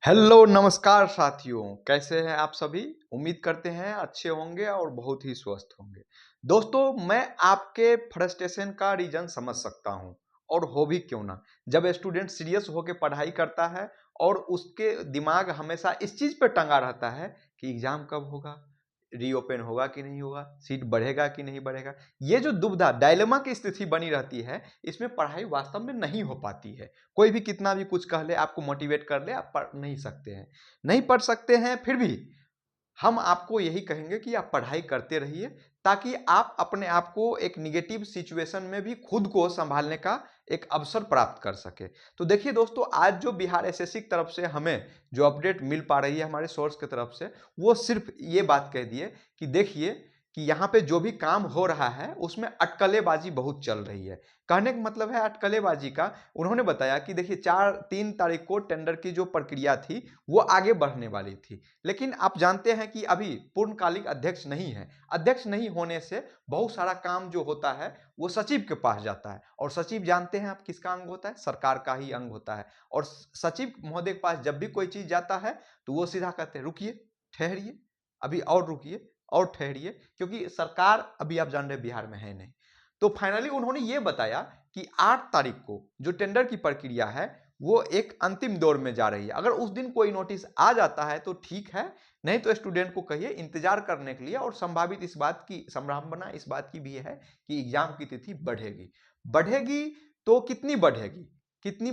Hello नमस्कार साथियों, कैसे हैं आप सभी? उम्मीद करते हैं अच्छे होंगे और बहुत ही स्वस्थ होंगे। दोस्तों, मैं आपके फ्रस्ट्रेशन का रीज़न समझ सकता हूँ और हो भी क्यों ना। जब स्टूडेंट सीरियस होके पढ़ाई करता है और उसके दिमाग हमेशा इस चीज़ पे टंगा रहता है कि एग्ज़ाम कब होगा, रीओपन होगा कि नहीं होगा, सीट बढ़ेगा कि नहीं बढ़ेगा। ये जो दुविधा डायलेमा की स्थिति बनी रहती है, इसमें पढ़ाई वास्तव में नहीं हो पाती है। कोई भी कितना भी कुछ कह ले, आपको मोटिवेट कर ले, आप पढ़ नहीं सकते हैं। नहीं पढ़ सकते हैं, फिर भी हम आपको यही कहेंगे कि आप पढ़ाई करते रहिए, ताकि आप अपने आप को एक नेगेटिव सिचुएशन में भी खुद को संभालने का एक अवसर प्राप्त कर सके। तो देखिए दोस्तों, आज जो बिहार एसएससी की तरफ से हमें जो अपडेट मिल पा रही है हमारे सोर्स की तरफ से, वो सिर्फ ये बात कह दिए कि देखिए कि यहाँ पे जो भी काम हो रहा है उसमें अटकलेबाजी बहुत चल रही है। कहने का मतलब है अटकलेबाजी का, उन्होंने बताया कि देखिए 3 तारीख को टेंडर की जो प्रक्रिया थी वो आगे बढ़ने वाली थी। लेकिन आप जानते हैं कि अभी पूर्णकालिक अध्यक्ष नहीं है। अध्यक्ष नहीं होने से बहुत सारा काम जो होता है वो सचिव के पास जाता है, और सचिव जानते हैं आप किसका अंग होता है? सरकार का ही अंग होता है। और सचिव महोदय के पास जब भी कोई चीज जाता है तो वो सीधा कहते हैं रुकिए, ठहरिए, अभी और रुकिए और ठहरिए, क्योंकि सरकार अभी आप जान रहे बिहार में है नहीं। तो फाइनली उन्होंने ये बताया कि 8 तारीख को जो टेंडर की प्रक्रिया है वो एक अंतिम दौर में जा रही है। अगर उस दिन कोई नोटिस आ जाता है तो ठीक है, नहीं तो स्टूडेंट को कहिए इंतजार करने के लिए। और संभावित इस बात की संभावना इस बात की भी है कि एग्जाम की तिथि बढ़ेगी। बढ़ेगी तो कितनी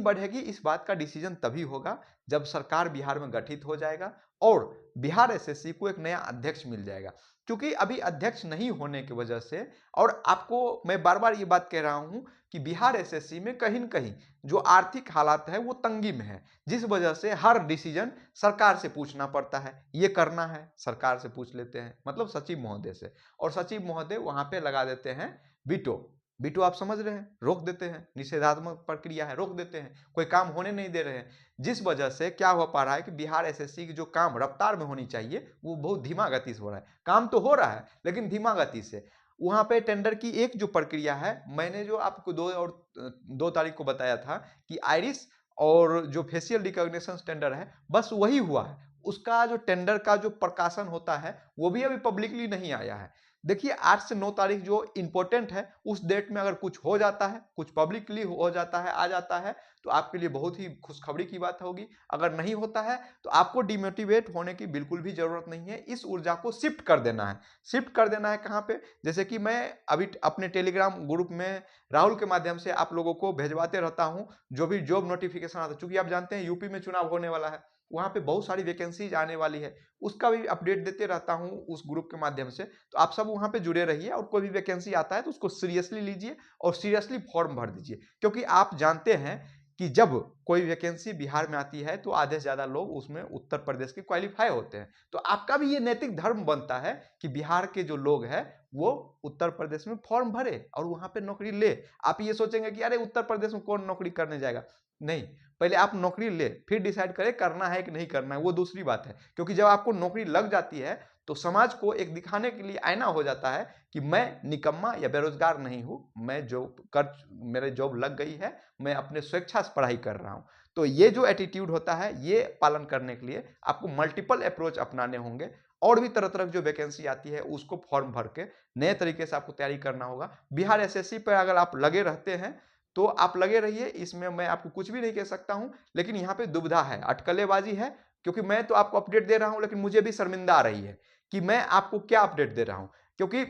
बढ़ेगी इस बात का डिसीजन तभी होगा जब सरकार बिहार में गठित हो जाएगा और बिहार एसएससी को एक नया अध्यक्ष मिल जाएगा। क्योंकि अभी अध्यक्ष नहीं होने की वजह से, और आपको मैं बार बार ये बात कह रहा हूं कि बिहार एसएससी में कहीं न कहीं जो आर्थिक हालात है वो तंगी में है, जिस वजह से हर डिसीजन सरकार से पूछना पड़ता है। ये करना है, सरकार से पूछ लेते हैं, मतलब सचिव महोदय से, और सचिव महोदय वहां पे लगा देते हैं वीटो। वीटो आप समझ रहे हैं, रोक देते हैं, निषेधात्मक प्रक्रिया है, रोक देते हैं, कोई काम होने नहीं दे रहे हैं। जिस वजह से क्या हो पा रहा है कि बिहार एसएससी की जो काम रफ्तार में होनी चाहिए वो बहुत धीमा गति से हो रहा है। काम तो हो रहा है लेकिन धीमा गति से। वहां पे टेंडर की एक जो प्रक्रिया है, मैंने जो आपको 2 तारीख को बताया था कि आइरिस और जो फेशियल रिकॉग्निशन टेंडर है बस वही हुआ है। उसका जो टेंडर का जो प्रकाशन होता है वो भी अभी पब्लिकली नहीं आया है। देखिए 8 से 9 तारीख जो इंपॉर्टेंट है, उस डेट में अगर कुछ हो जाता है, कुछ पब्लिकली हो जाता है, आ जाता है, तो आपके लिए बहुत ही खुशखबरी की बात होगी। अगर नहीं होता है तो आपको डिमोटिवेट होने की बिल्कुल भी जरूरत नहीं है। इस ऊर्जा को शिफ्ट कर देना है। शिफ्ट कर देना है कहाँ पे? जैसे कि मैं अभी अपने टेलीग्राम ग्रुप में राहुल के माध्यम से आप लोगों को भेजवाते रहता हूं जो भी जॉब नोटिफिकेशन आता है। चूंकि आप जानते हैं यूपी में चुनाव होने वाला है, वहां पे बहुत सारी वैकेंसीज आने वाली है, उसका भी अपडेट देते रहता हूं उस ग्रुप के माध्यम से। तो आप सब वहां पे जुड़े रहिए और कोई भी वैकेंसी आता है तो उसको सीरियसली लीजिए और सीरियसली फॉर्म भर दीजिए। क्योंकि आप जानते हैं कि जब कोई वैकेंसी बिहार में आती है तो आधे से ज्यादा लोग उसमें उत्तर प्रदेश के क्वालिफाई होते हैं। तो आपका भी ये नैतिक धर्म बनता है कि बिहार के जो लोग हैं वो उत्तर प्रदेश में फॉर्म भरे और वहां पे नौकरी ले। आप ये सोचेंगे कि अरे उत्तर प्रदेश में कौन नौकरी करने जाएगा, नहीं, पहले आप नौकरी ले फिर डिसाइड करें करना है कि नहीं करना है, वो दूसरी बात है। क्योंकि जब आपको नौकरी लग जाती है तो समाज को एक दिखाने के लिए आईना हो जाता है कि मैं निकम्मा या बेरोजगार नहीं हूं, मैं जॉब कर मेरे जॉब लग गई है, मैं अपने स्वेच्छा से पढ़ाई कर रहा हूं। तो ये जो एटीट्यूड होता है ये पालन करने के लिए आपको मल्टीपल अप्रोच अपनाने होंगे, और भी तरह तरह की जो वैकेंसी आती है उसको फॉर्म भर के नए तरीके से आपको तैयारी करना होगा। बिहार एसएससी पर अगर आप लगे रहते हैं तो आप लगे रहिए, इसमें मैं आपको कुछ भी नहीं कह सकता हूं। लेकिन यहाँ पे दुविधा है, अटकलेबाजी है, क्योंकि मैं तो आपको अपडेट दे रहा हूं लेकिन मुझे भी शर्मिंदा आ रही है कि मैं आपको क्या अपडेट दे रहा हूं। क्योंकि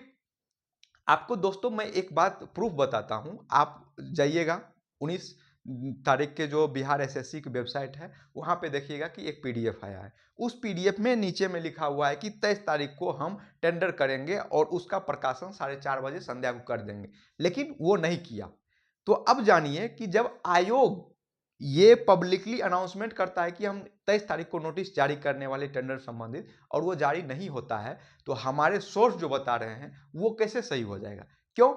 आपको दोस्तों मैं एक बात प्रूफ बताता हूं, आप जाइएगा 19 तारीख के जो बिहार एसएससी की वेबसाइट है वहां पे देखिएगा कि एक पीडीएफ आया है। उस पीडीएफ में नीचे में लिखा हुआ है कि 23 तारीख को हम टेंडर करेंगे और उसका प्रकाशन 4:30 बजे संध्या को कर देंगे, लेकिन वो नहीं किया। तो अब जानिए कि जब आयोग ये पब्लिकली अनाउंसमेंट करता है कि हम 23 तारीख को नोटिस जारी करने वाले टेंडर संबंधित, और वो जारी नहीं होता है, तो हमारे सोर्स जो बता रहे हैं वो कैसे सही हो जाएगा? क्यों?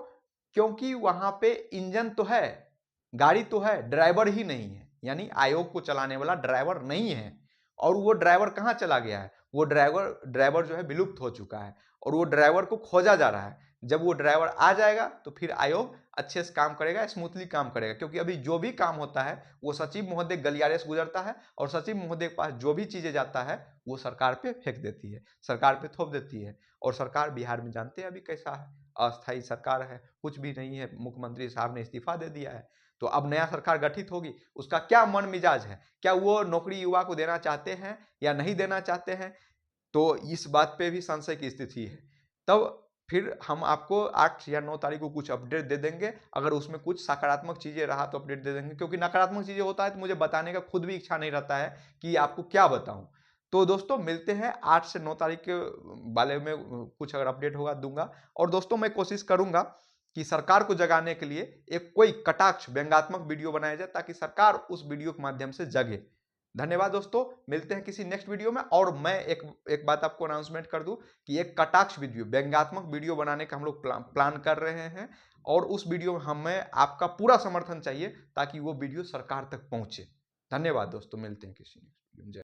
क्योंकि वहां पे इंजन तो है, गाड़ी तो है, ड्राइवर ही नहीं है। यानी आयोग को चलाने वाला ड्राइवर नहीं है। और वो ड्राइवर कहां चला गया है? वो ड्राइवर ड्राइवर जो है विलुप्त हो चुका है और वो ड्राइवर को खोजा जा रहा है। जब वो ड्राइवर आ जाएगा तो फिर आयोग अच्छे से काम करेगा, स्मूथली काम करेगा। क्योंकि अभी जो भी काम होता है वो सचिव महोदय गलियारे से गुजरता है और सचिव महोदय के पास जो भी चीजें जाता है वो सरकार पे फेंक देती है, सरकार पे थोप देती है। और सरकार बिहार में जानते हैं अभी कैसा है, अस्थायी सरकार है, कुछ भी नहीं है। मुख्यमंत्री साहब ने इस्तीफा दे दिया है, तो अब नया सरकार गठित होगी, उसका क्या मन मिजाज है, क्या वो नौकरी युवा को देना चाहते हैं या नहीं देना चाहते हैं, तो इस बात पे भी संशय की स्थिति है। तब फिर हम आपको 8 या 9 तारीख को कुछ अपडेट दे देंगे। अगर उसमें कुछ सकारात्मक चीज़ें रहा तो अपडेट दे देंगे, क्योंकि नकारात्मक चीज़ें होता है तो मुझे बताने का खुद भी इच्छा नहीं रहता है कि आपको क्या बताऊं। तो दोस्तों मिलते हैं 8 से 9 तारीख के बारे में, कुछ अगर अपडेट होगा दूंगा। और दोस्तों मैं कोशिश करूंगा कि सरकार को जगाने के लिए एक कोई कटाक्ष व्यंग्यात्मक वीडियो बनाया जाए ताकि सरकार उस वीडियो के माध्यम से जगे। धन्यवाद दोस्तों, मिलते हैं किसी नेक्स्ट वीडियो में। और मैं एक बात आपको अनाउंसमेंट कर दूं कि एक कटाक्ष वीडियो व्यंग्यात्मक वीडियो बनाने का हम लोग प्लान कर रहे हैं, और उस वीडियो में हमें आपका पूरा समर्थन चाहिए ताकि वो वीडियो सरकार तक पहुंचे। धन्यवाद दोस्तों, मिलते हैं किसी नेक्स्ट वीडियो में।